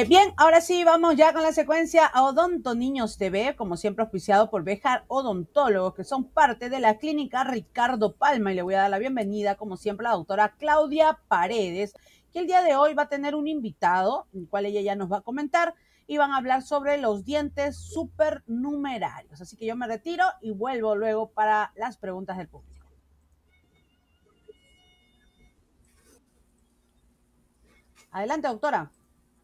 Bien, ahora sí, vamos ya con la secuencia Odonto Niños TV, como siempre auspiciado por Bejar Odontólogos, que son parte de la clínica Ricardo Palma. Y le voy a dar la bienvenida, como siempre, a la doctora Claudia Paredes, que el día de hoy va a tener un invitado, el cual ella ya nos va a comentar, y van a hablar sobre los dientes supernumerarios. Así que yo me retiro y vuelvo luego para las preguntas del público. Adelante, doctora.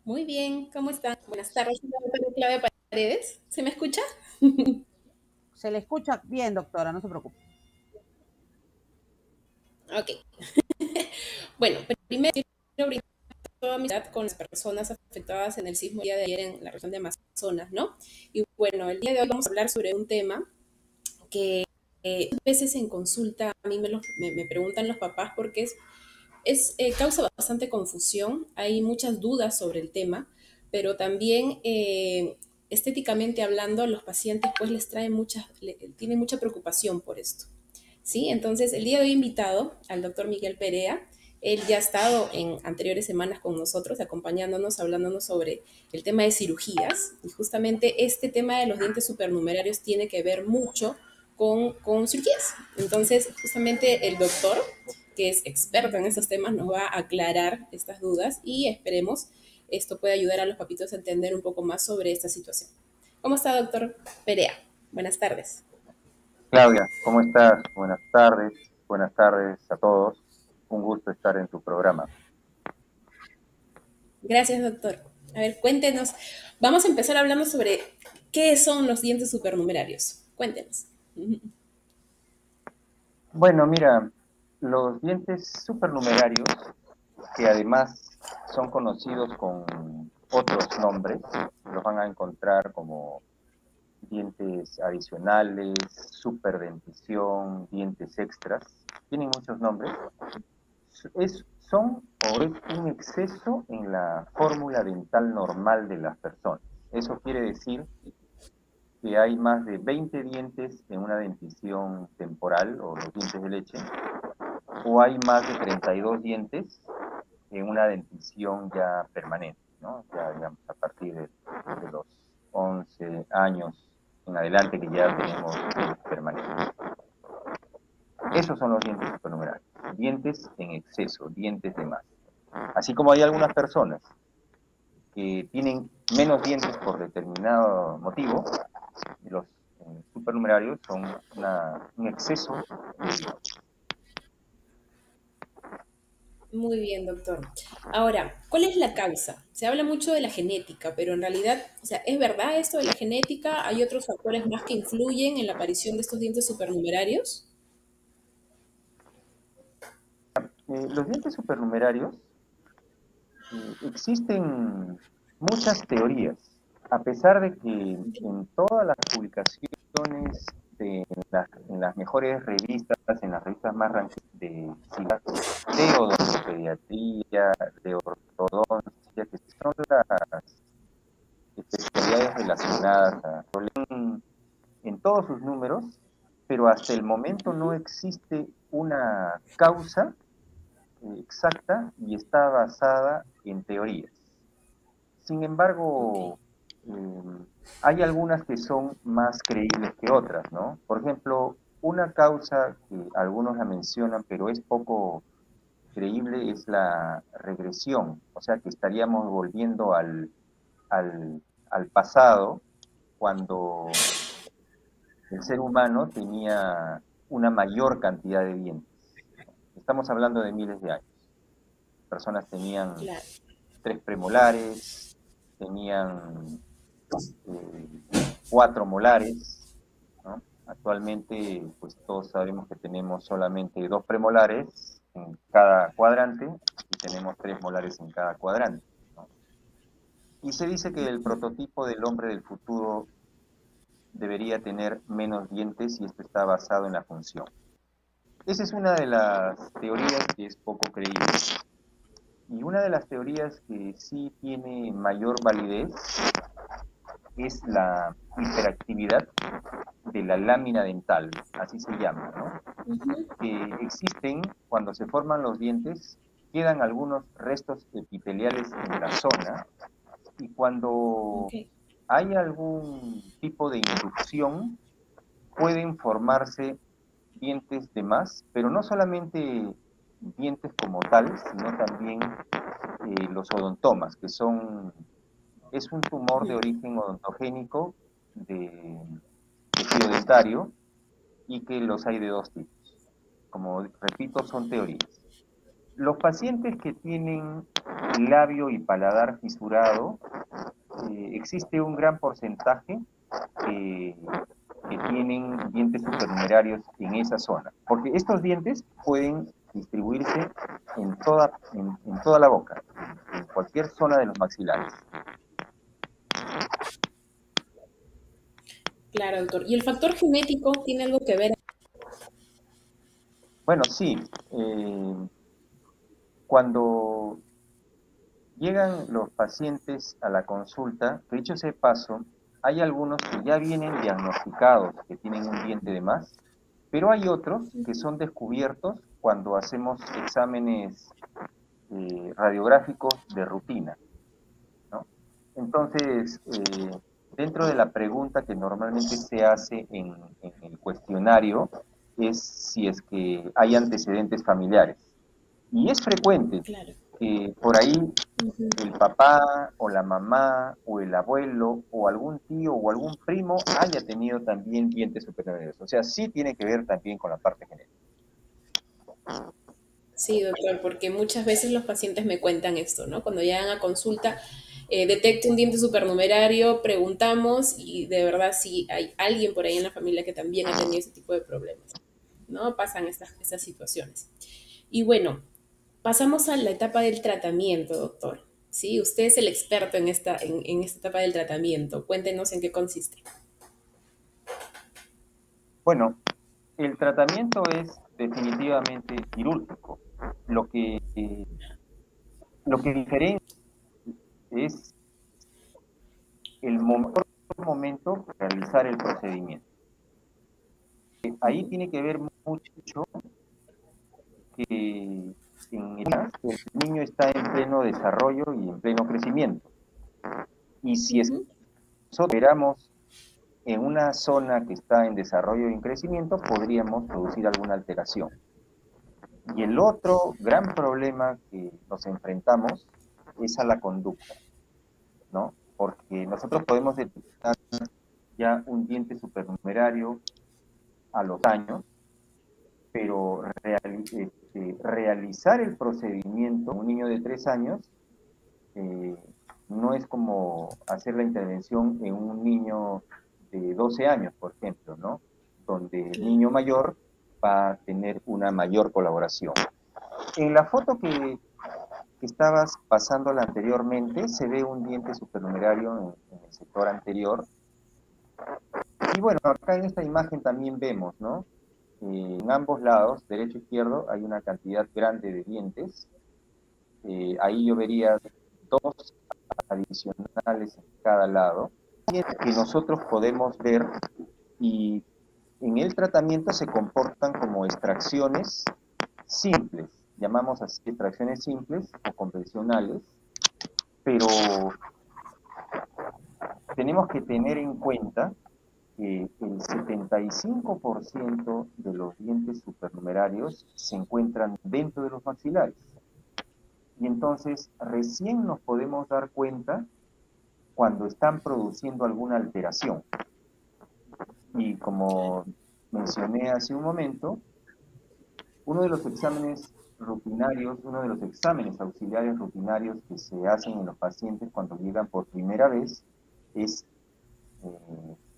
Muy bien, ¿cómo están? Buenas tardes, soy la doctora Claudia Paredes. ¿Se me escucha? Se le escucha bien, doctora, no se preocupe. Ok. Bueno, primero quiero brindar toda mi amistad con las personas afectadas en el sismo el día de ayer en la región de Amazonas, ¿no? Y bueno, el día de hoy vamos a hablar sobre un tema que a veces en consulta a mí me preguntan los papás porque causa bastante confusión, hay muchas dudas sobre el tema, pero también estéticamente hablando, los pacientes pues tienen mucha preocupación por esto. ¿Sí? Entonces, el día de hoy he invitado al doctor Miguel Perea. Él ya ha estado en anteriores semanas con nosotros, acompañándonos, hablándonos sobre el tema de cirugías. Y justamente este tema de los dientes supernumerarios tiene que ver mucho con cirugías. Entonces, justamente el doctor, que es experto en estos temas, nos va a aclarar estas dudas y esperemos esto pueda ayudar a los papitos a entender un poco más sobre esta situación. ¿Cómo está, doctor Perea? Buenas tardes. Claudia, ¿cómo estás? Buenas tardes a todos. Un gusto estar en tu programa. Gracias, doctor. A ver, cuéntenos. Vamos a empezar hablando sobre qué son los dientes supernumerarios. Cuéntenos. Bueno, mira, los dientes supernumerarios, que además son conocidos con otros nombres, los van a encontrar como dientes adicionales, superdentición, dientes extras, tienen muchos nombres. Son o es un exceso en la fórmula dental normal de las personas. Eso quiere decir que hay más de 20 dientes en una dentición temporal o los dientes de leche, o hay más de 32 dientes en una dentición ya permanente, ¿no? Ya digamos a partir de los 11 años en adelante que ya tenemos permanentes. Esos son los dientes supernumerarios, dientes en exceso, dientes de más. Así como hay algunas personas que tienen menos dientes por determinado motivo, los supernumerarios son un exceso de... Muy bien, doctor. Ahora, ¿cuál es la causa? Se habla mucho de la genética, pero en realidad, o sea, ¿es verdad esto de la genética? ¿Hay otros factores más que influyen en la aparición de estos dientes supernumerarios? Los dientes supernumerarios, existen muchas teorías, a pesar de que en todas las publicaciones, en las mejores revistas, en las revistas más ranqueadas de odontopediatría, de ortodoncia, que son las especialidades relacionadas en todos sus números, pero hasta el momento no existe una causa exacta y está basada en teorías. Sin Ok. embargo, hay algunas que son más creíbles que otras, ¿no? Por ejemplo, una causa que algunos la mencionan, pero es poco creíble, es la regresión, o sea que estaríamos volviendo al, al pasado cuando el ser humano tenía una mayor cantidad de dientes. Estamos hablando de miles de años. Personas tenían Claro. 3 premolares, tenían 4 molares, ¿no? Actualmente, pues todos sabemos que tenemos solamente 2 premolares en cada cuadrante y tenemos 3 molares en cada cuadrante, ¿no? Y se dice que el prototipo del hombre del futuro debería tener menos dientes y esto está basado en la función. Esa es una de las teorías que es poco creíble. Y una de las teorías que sí tiene mayor validez es la hiperactividad de la lámina dental, así se llama, ¿no? Que existen cuando se forman los dientes, quedan algunos restos epiteliales en la zona Y cuando Ok. hay algún tipo de inducción, pueden formarse dientes de más, pero no solamente dientes como tal, sino también los odontomas, es un tumor de Ujú. origen odontogénico de tejido dentario y que los hay de dos tipos. Como repito, son teorías. Los pacientes que tienen labio y paladar fisurado, existe un gran porcentaje que, que tienen dientes supernumerarios en esa zona, porque estos dientes pueden distribuirse en toda la boca, en cualquier zona de los maxilares. Claro, doctor. ¿Y el factor genético tiene algo que ver? Bueno, sí, cuando llegan los pacientes a la consulta, que dicho sea de paso, hay algunos que ya vienen diagnosticados que tienen un diente de más, pero hay otros que son descubiertos cuando hacemos exámenes radiográficos de rutina, ¿no? Entonces, dentro de la pregunta que normalmente se hace en el cuestionario es si es que hay antecedentes familiares. Y es frecuente Claro. que por ahí Ujú. el papá o la mamá o el abuelo o algún tío o algún primo haya tenido también dientes superiores. O sea, sí tiene que ver también con la parte genética. Sí, doctor, porque muchas veces los pacientes me cuentan esto, ¿no? Cuando llegan a consulta, detecto un diente supernumerario, preguntamos y de verdad sí hay alguien por ahí en la familia que también ha tenido ese tipo de problemas, ¿no? Pasan estas situaciones. Y bueno, pasamos a la etapa del tratamiento, doctor. Sí, usted es el experto en esta etapa del tratamiento. Cuéntenos en qué consiste. Bueno, el tratamiento es definitivamente quirúrgico. Lo que, lo que diferencia es el momento de realizar el procedimiento. Ahí Ujú. tiene que ver mucho que el niño está en pleno desarrollo y en pleno crecimiento. Y si es que Ujú. nosotros esperamos en una zona que está en desarrollo y en crecimiento, podríamos producir alguna alteración. Y el otro gran problema que nos enfrentamos es a la conducta, ¿no? Porque nosotros podemos detectar ya un diente supernumerario a los años, pero realizar el procedimiento en un niño de 3 años eh, no es como hacer la intervención en un niño de 12 años, por ejemplo, ¿no? Donde el Claro. niño mayor va a tener una mayor colaboración. En la foto que estabas pasándola anteriormente, se ve un diente supernumerario en el sector anterior. Y bueno, acá en esta imagen también vemos, ¿no? En ambos lados, derecho e izquierdo, hay una cantidad grande de dientes. Ahí yo vería dos adicionales en cada lado, que nosotros podemos ver y en el tratamiento se comportan como extracciones simples, llamamos así extracciones simples o convencionales, pero tenemos que tener en cuenta que el 75% de los dientes supernumerarios se encuentran dentro de los maxilares. Y entonces recién nos podemos dar cuenta cuando están produciendo alguna alteración. Y Claro. como mencioné hace un momento, uno de los exámenes rutinarios, uno de los exámenes auxiliares rutinarios que se hacen en los pacientes cuando llegan por primera vez es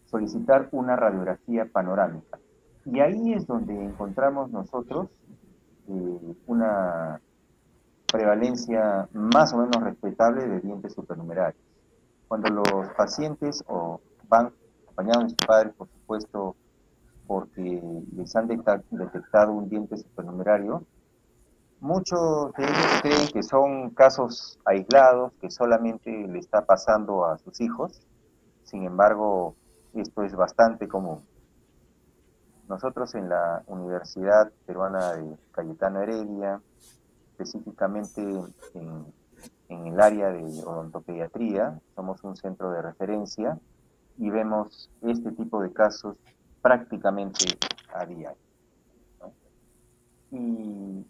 solicitar una radiografía panorámica. Y ahí es donde encontramos nosotros una prevalencia más o menos respetable de dientes supernumerarios. Cuando los pacientes o van acompañados de sus padres, por supuesto, porque les han detectado un diente supernumerario, muchos de ellos creen que son casos aislados, que solamente le está pasando a sus hijos. Sin embargo, esto es bastante común. Nosotros en la Universidad Peruana de Cayetano Heredia, específicamente en en el área de odontopediatría, somos un centro de referencia y vemos este tipo de casos prácticamente a diario, ¿no? Y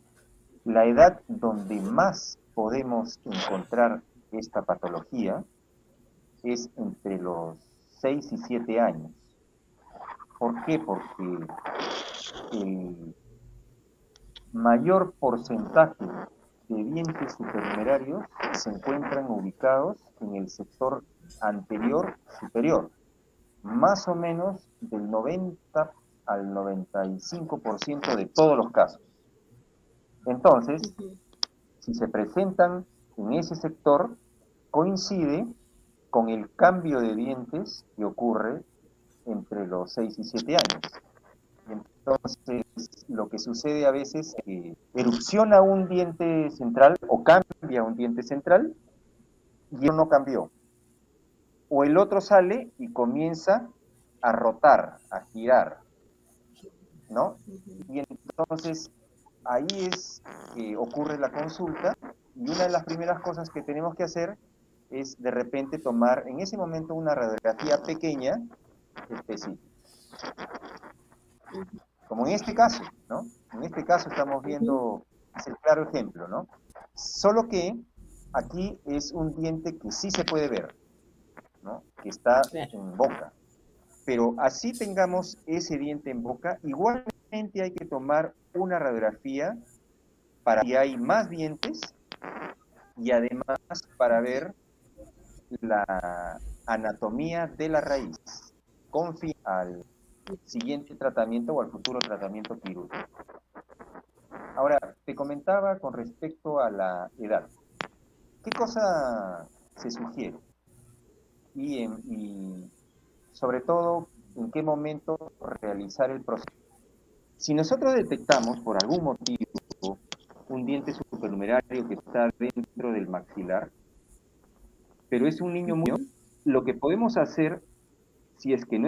la edad donde más podemos encontrar esta patología es entre los 6 y 7 años. ¿Por qué? Porque el mayor porcentaje de dientes supernumerarios se encuentran ubicados en el sector anterior superior, más o menos del 90 al 95% de todos los casos. Entonces, si se presentan en ese sector, coincide con el cambio de dientes que ocurre entre los 6 y 7 años. Entonces, lo que sucede a veces es que erupciona un diente central o cambia un diente central y uno no cambió. O el otro sale y comienza a rotar, a girar, ¿no? Y entonces ahí es que ocurre la consulta y una de las primeras cosas que tenemos que hacer es de repente tomar en ese momento una radiografía pequeña específica. Como en este caso, ¿no? En este caso estamos viendo, es el claro ejemplo, ¿no? Solo que aquí es un diente que sí se puede ver, ¿no? Que está en boca. Pero así tengamos ese diente en boca, igualmente hay que tomar una radiografía para que hay más dientes y además para ver la anatomía de la raíz, con fin al siguiente tratamiento o al futuro tratamiento quirúrgico. Ahora, te comentaba con respecto a la edad. ¿Qué cosa se sugiere? Y sobre todo, ¿en qué momento realizar el proceso? Si nosotros detectamos por algún motivo un diente supernumerario que está dentro del maxilar, pero es un niño muy... Lo que podemos hacer, si es que no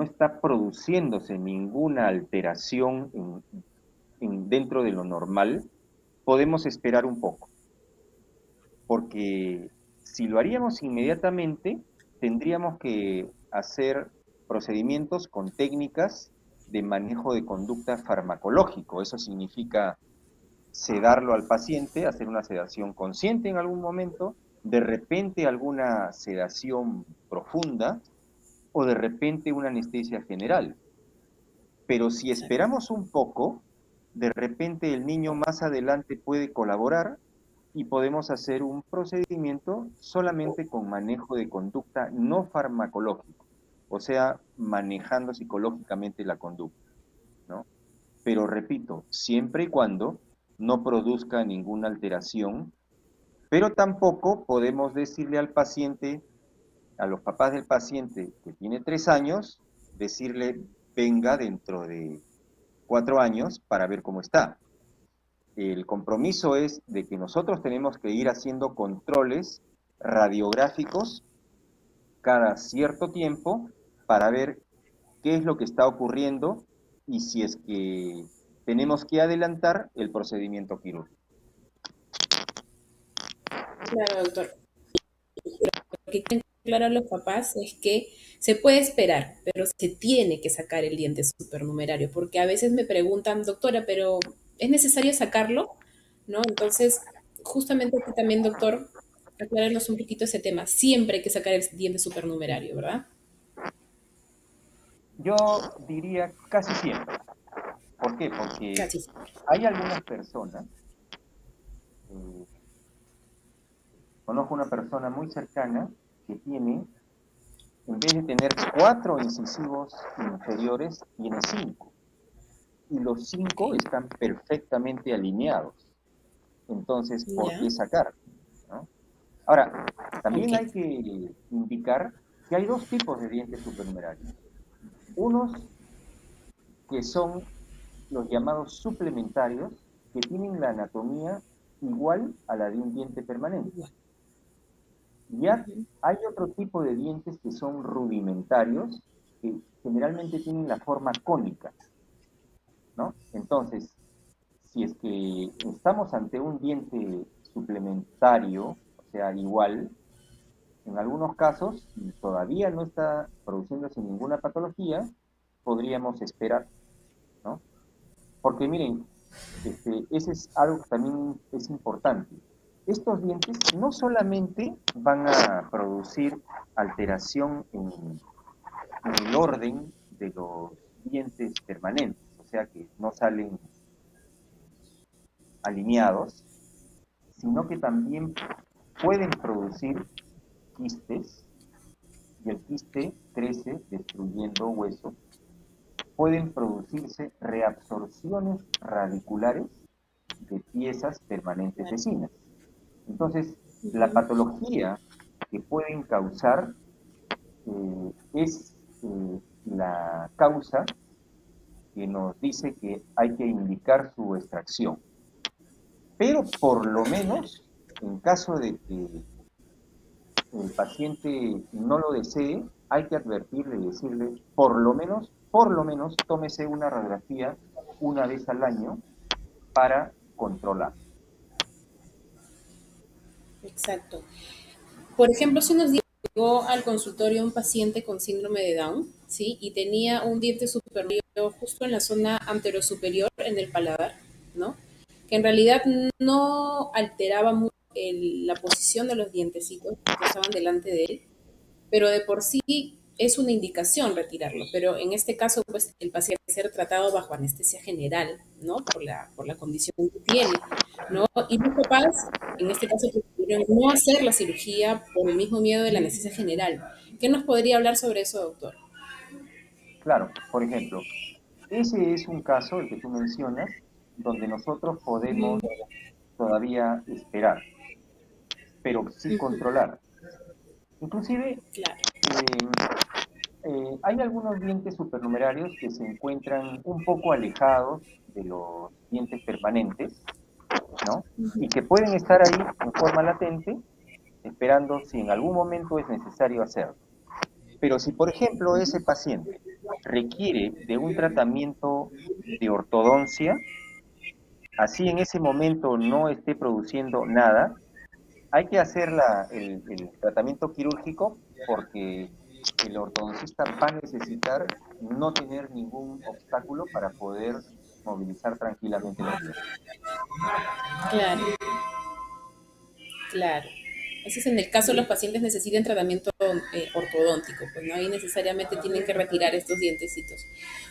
está produciéndose ninguna alteración dentro de lo normal, podemos esperar un poco. Porque si lo haríamos inmediatamente, tendríamos que hacer procedimientos con técnicas de manejo de conducta farmacológico. Eso significa sedarlo al paciente, hacer una sedación consciente en algún momento, de repente alguna sedación profunda o de repente una anestesia general. Pero si esperamos un poco, de repente el niño más adelante puede colaborar y podemos hacer un procedimiento solamente con manejo de conducta no farmacológico, o sea, manejando psicológicamente la conducta, ¿no? Pero repito, siempre y cuando no produzca ninguna alteración, pero tampoco podemos decirle al paciente, a los papás del paciente que tiene 3 años, decirle, venga dentro de 4 años para ver cómo está. El compromiso es de que nosotros tenemos que ir haciendo controles radiográficos cada cierto tiempo para ver qué es lo que está ocurriendo y si es que tenemos que adelantar el procedimiento quirúrgico. Claro, doctor. Lo que tienen claro los papás es que se puede esperar, pero se tiene que sacar el diente supernumerario, porque a veces me preguntan, doctora, pero ¿es necesario sacarlo? ¿No? Entonces, justamente aquí también, doctor, aclararnos un poquito ese tema. Siempre hay que sacar el diente supernumerario, ¿verdad? Yo diría casi siempre. ¿Por qué? Porque Casi siempre. hay algunas personas, conozco una persona muy cercana que tiene, en vez de tener 4 incisivos inferiores, tiene 5. Y los 5 están perfectamente alineados. Entonces, ¿por qué sacar? ¿No? Ahora, también hay que indicar que hay 2 tipos de dientes supernumerarios. Unos que son los llamados suplementarios, que tienen la anatomía igual a la de un diente permanente. Ya hay otro tipo de dientes que son rudimentarios, que generalmente tienen la forma cónica, ¿no? Entonces, si es que estamos ante un diente suplementario, o sea, igual, en algunos casos, si todavía no está produciéndose ninguna patología, podríamos esperar, ¿no? Porque miren, ese es algo que también es importante. Estos dientes no solamente van a producir alteración en el orden de los dientes permanentes, o sea que no salen alineados, sino que también pueden producir quistes, y el quiste crece destruyendo hueso. Pueden producirse reabsorciones radiculares de piezas permanentes vecinas. Entonces, la patología que pueden causar es la causa que nos dice que hay que indicar su extracción. Pero por lo menos, en caso de que el paciente no lo desee, hay que advertirle y decirle, por lo menos, tómese una radiografía una vez al año para controlar. Exacto. Por ejemplo, si nos llegó al consultorio un paciente con síndrome de Down, ¿sí? Y tenía un diente superior justo en la zona anterosuperior en el paladar, ¿no? Que en realidad no alteraba mucho la posición de los dientecitos que estaban delante de él, pero de por sí es una indicación retirarlo. Pero en este caso, pues el paciente debe ser tratado bajo anestesia general, ¿no? Por la condición que tiene, ¿no? Y los papás, en este caso, prefirieron no hacer la cirugía por el mismo miedo de la anestesia general. ¿Qué nos podría hablar sobre eso, doctor? Claro, por ejemplo, ese es un caso, el que tú mencionas, donde nosotros podemos todavía esperar, pero sí controlar. Inclusive, Claro. hay algunos dientes supernumerarios que se encuentran un poco alejados de los dientes permanentes, ¿no? Y que pueden estar ahí en forma latente, esperando si en algún momento es necesario hacerlo. Pero si, por ejemplo, ese paciente requiere de un tratamiento de ortodoncia, así en ese momento no esté produciendo nada, hay que hacer el tratamiento quirúrgico porque el ortodoncista va a necesitar no tener ningún obstáculo para poder movilizar tranquilamente los dientes. Claro, claro. Ese es en el caso de los pacientes necesiten tratamiento ortodóntico, pues no ahí necesariamente tienen que retirar estos dientecitos.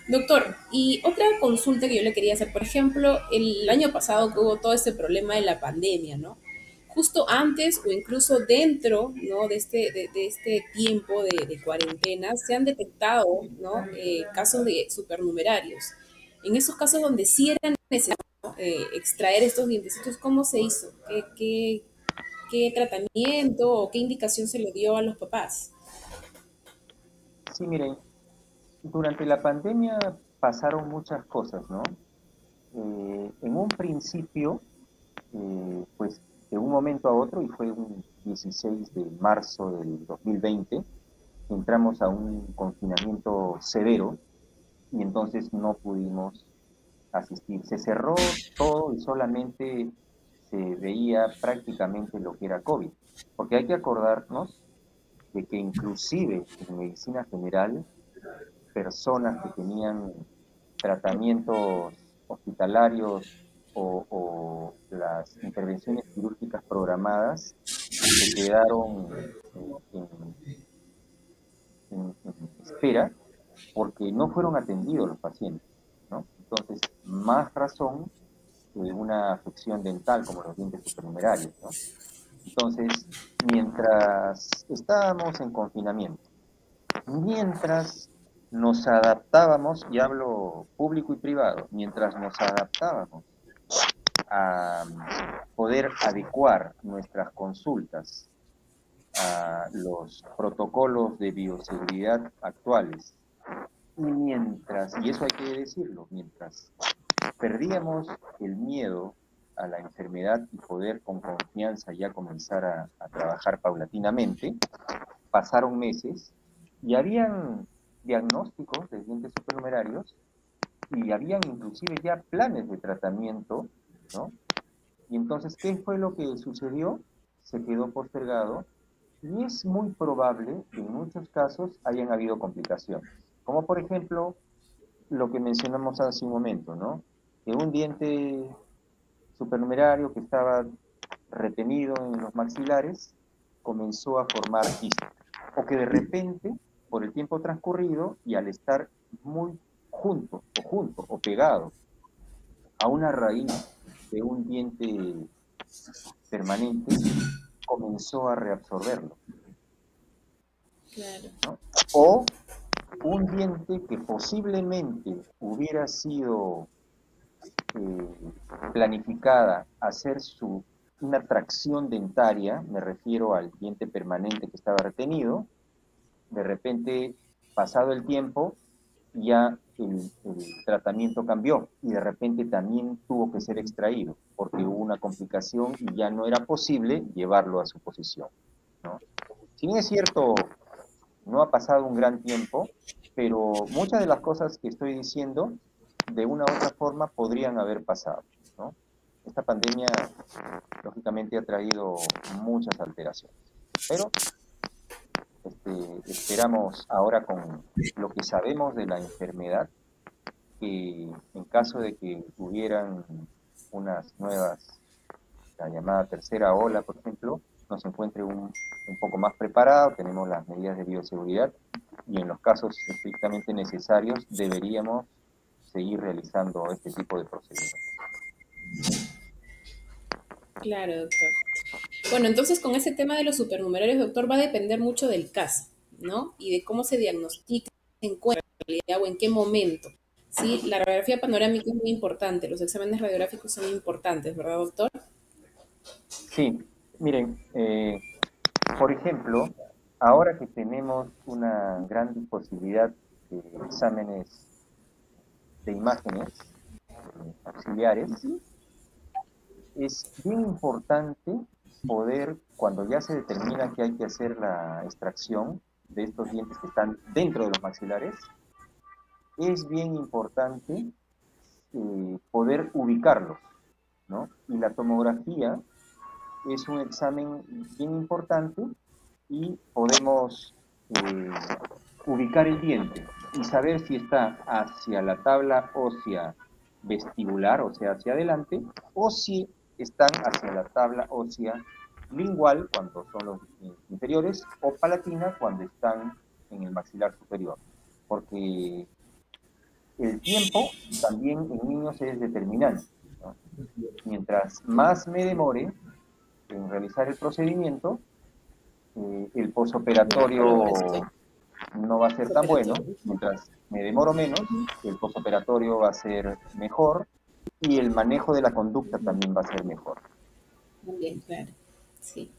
Doctor, y otra consulta que yo le quería hacer, por ejemplo, el año pasado que hubo todo este problema de la pandemia, ¿no? Justo antes o incluso dentro, ¿no? de este tiempo de cuarentena se han detectado, ¿no? Casos de supernumerarios. En esos casos donde sí era necesario extraer estos dientecitos, ¿cómo se hizo? ¿Qué tratamiento o qué indicación se le dio a los papás? Sí, miren, durante la pandemia pasaron muchas cosas, ¿no? En un principio, pues de un momento a otro, y fue un 16 de marzo del 2020, entramos a un confinamiento severo y entonces no pudimos asistir. Se cerró todo y solamente se veía prácticamente lo que era COVID, porque hay que acordarnos de que inclusive en medicina general, personas que tenían tratamientos hospitalarios o las intervenciones quirúrgicas programadas se quedaron en, en espera porque no fueron atendidos los pacientes, ¿no? Entonces, más razón que una afección dental como los dientes supernumerarios, ¿no? Entonces, mientras estábamos en confinamiento, mientras nos adaptábamos, y hablo público y privado, mientras nos adaptábamos a poder adecuar nuestras consultas a los protocolos de bioseguridad actuales, y mientras, y eso hay que decirlo, mientras perdíamos el miedo a la enfermedad y poder con confianza ya comenzar a trabajar paulatinamente, pasaron meses y habían diagnósticos de dientes supernumerarios y habían inclusive ya planes de tratamiento, ¿no? Y entonces, ¿qué fue lo que sucedió? Se quedó postergado y es muy probable que en muchos casos hayan habido complicaciones. Como por ejemplo, lo que mencionamos hace un momento, ¿no? Que un diente supernumerario que estaba retenido en los maxilares comenzó a formar quistes. O que de repente, por el tiempo transcurrido y al estar muy junto o pegado a una raíz de un diente permanente, comenzó a reabsorberlo. Claro. ¿No? O un diente que posiblemente hubiera sido planificada hacer una tracción dentaria, me refiero al diente permanente que estaba retenido, de repente, pasado el tiempo, ya el tratamiento cambió y de repente también tuvo que ser extraído porque hubo una complicación y ya no era posible llevarlo a su posición, ¿no? Si bien es cierto, no ha pasado un gran tiempo, pero muchas de las cosas que estoy diciendo, de una u otra forma, podrían haber pasado, ¿no? Esta pandemia, lógicamente, ha traído muchas alteraciones, pero esperamos ahora con lo que sabemos de la enfermedad, que en caso de que hubieran unas nuevas, la llamada tercera ola, por ejemplo, nos encuentre un poco más preparado, tenemos las medidas de bioseguridad y en los casos estrictamente necesarios deberíamos seguir realizando este tipo de procedimientos. Claro, doctor. Bueno, entonces con ese tema de los supernumerarios, doctor, va a depender mucho del caso, ¿no? Y de cómo se diagnostica, se encuentra en realidad o en qué momento. Sí, la radiografía panorámica es muy importante, los exámenes radiográficos son importantes, ¿verdad, doctor? Sí, miren, por ejemplo, ahora que tenemos una gran posibilidad de exámenes de imágenes auxiliares, es bien importante poder, cuando ya se determina que hay que hacer la extracción de estos dientes que están dentro de los maxilares, es bien importante poder ubicarlos, ¿no? Y la tomografía es un examen bien importante y podemos ubicar el diente y saber si está hacia la tabla ósea vestibular, o sea, hacia adelante, o si están hacia la tabla ósea lingual, cuando son los inferiores, o palatina, cuando están en el maxilar superior. Porque el tiempo también en niños es determinante, ¿no? Mientras más me demore en realizar el procedimiento, el posoperatorio no va a ser tan bueno. Mientras me demoro menos, el posoperatorio va a ser mejor y el manejo de la conducta también va a ser mejor. También, claro. Sí.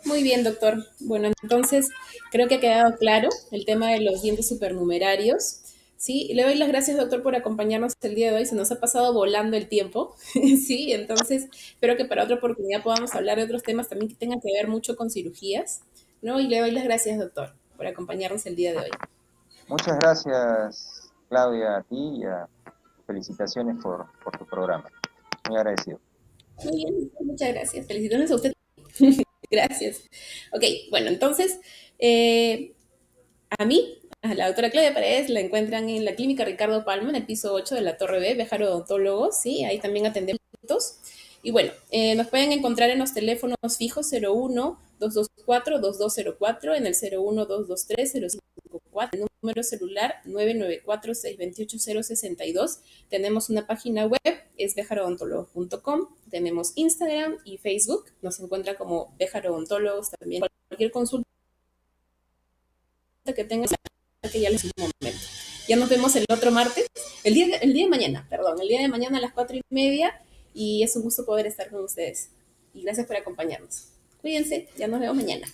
Muy bien, doctor. Bueno, entonces creo que ha quedado claro el tema de los dientes supernumerarios. Sí, le doy las gracias, doctor, por acompañarnos el día de hoy. Se nos ha pasado volando el tiempo. Sí, entonces espero que para otra oportunidad podamos hablar de otros temas también que tengan que ver mucho con cirugías, ¿no? Y le doy las gracias, doctor, por acompañarnos el día de hoy. Muchas gracias, Claudia, a ti y felicitaciones por tu programa. Muy agradecido. Muy bien, muchas gracias. Felicitaciones a usted. Gracias. Ok, bueno, entonces, a mí, a la doctora Claudia Paredes, la encuentran en la clínica Ricardo Palma, en el piso 8 de la Torre B, Béjar Odontólogos, ¿sí? Ahí también atendemos. Y bueno, nos pueden encontrar en los teléfonos fijos 01-224-2204, en el 01-223-0554, el número celular 994-628-062. Tenemos una página web, es bejarodontólogos.com. Tenemos Instagram y Facebook, nos encuentran como Béjar Odontólogos también. Cualquier consulta que tengan, que ya les un momento. Ya nos vemos el otro martes, el día de mañana, perdón, el día de mañana a las 4:30, y es un gusto poder estar con ustedes. Y gracias por acompañarnos. Cuídense, ya nos vemos mañana.